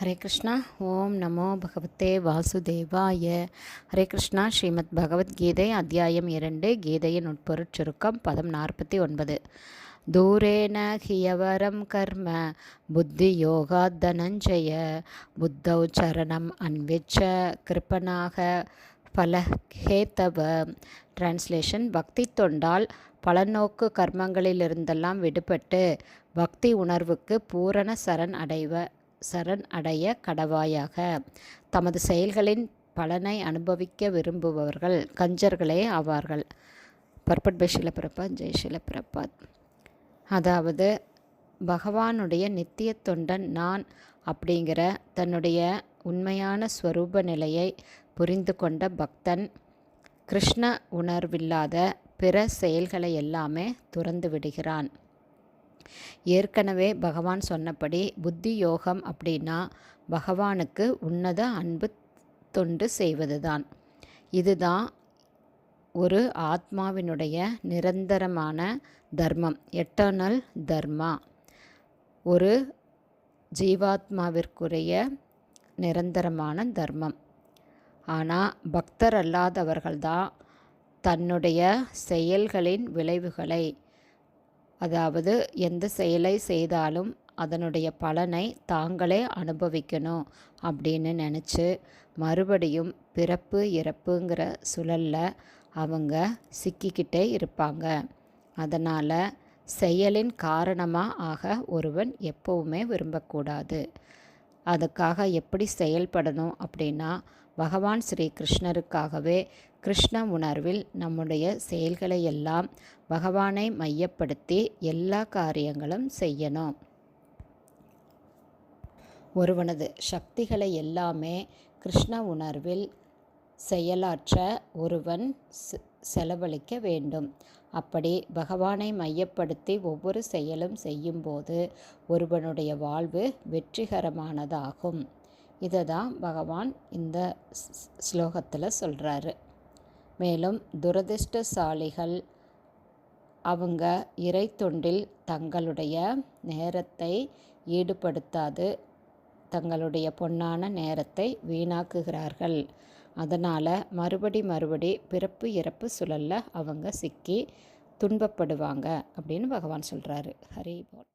ஹரே கிருஷ்ணா. ஓம் நமோ பகவத்தே வாசுதேவாய. ஹரே கிருஷ்ணா. ஸ்ரீமத் பகவத்கீதை அத்தியாயம் 2. கீதையின் உட்பொருட் சுருக்கம். பதம் 49. தூரேன ஹியவரம் கர்ம புத்தி யோகாத் தனஞ்சய புத்தௌ சரணம் அன்விச்ச கிருப்பனாக பலஹேத்தவ. டிரான்ஸ்லேஷன். பக்தி தொண்டால் பலநோக்கு கர்மங்களிலிருந்தெல்லாம் விடுபட்டு பக்தி உணர்வுக்கு பூரண சரண் அடைய கடவாயாக. தமது செயல்களின் பலனை அனுபவிக்க விரும்புபவர்கள் கஞ்சர்களே ஆவார்கள். Purport by Srila Prabhupad. ஜெய் ஷீல பிரபாத். அதாவது பகவானுடைய நித்திய தொண்டன் நான் அப்படிங்கிற தன்னுடைய உண்மையான ஸ்வரூப நிலையை புரிந்து கொண்ட பக்தன் கிருஷ்ண உணர்வில்லாத பிற செயல்களை எல்லாமே துறந்து விடுகிறான். ஏற்கனவே பகவான் சொன்னபடி புத்தி யோகம் அப்படின்னா பகவானுக்கு உன்னத அன்பு தொண்டு செய்வதுதான். இதுதான் ஒரு ஆத்மாவினுடைய நிரந்தரமான தர்மம், எட்டர்னல் தர்மா. ஒரு ஜீவாத்மாவிற்குரிய நிரந்தரமான தர்மம். ஆனால் பக்தர் அல்லாதவர்கள்தான் தன்னுடைய செயல்களின் விளைவுகளை, அதாவது எந்த செயலை செய்தாலும் அதனுடைய பலனை தாங்களே அனுபவிக்கணும் அப்படின்னு நினச்சி மறுபடியும் பிறப்பு இறப்புங்கிற சுழலில் அவங்க சிக்கிக்கிட்டே இருப்பாங்க. அதனால் செயலின் காரணமாக ஆக ஒருவன் எப்போவுமே விரும்பக்கூடாது. அதுக்காக எப்படி செயல்படணும் அப்படின்னா பகவான் ஸ்ரீ கிருஷ்ணருக்காகவே கிருஷ்ண உணர்வில் நம்முடைய செயல்களை எல்லாம் பகவானை மையப்படுத்தி எல்லா காரியங்களும் செய்யணும். ஒருவனது சக்திகளை எல்லாமே கிருஷ்ண உணர்வில் செயலாற்ற ஒருவன் செலவழிக்க வேண்டும். அப்படி பகவானை மையப்படுத்தி ஒவ்வொரு செயலும் செய்யும்போது ஒருவனுடைய வாழ்வு வெற்றிகரமானதாகும். இதை தான் பகவான் இந்த ஸ்லோகத்தில் சொல்கிறாரு. மேலும் துரதிர்ஷ்டசாலிகள் அவங்க இறை தொண்டில் தங்களுடைய நேரத்தை ஈடுபடுத்தாது தங்களுடைய பொன்னான நேரத்தை வீணாக்குகிறார்கள். அதனால் மறுபடி பிறப்பு இறப்பு சுழலில் அவங்க சிக்கி துன்பப்படுவாங்க அப்படின்னு பகவான் சொல்கிறாரு. ஹரி போல்.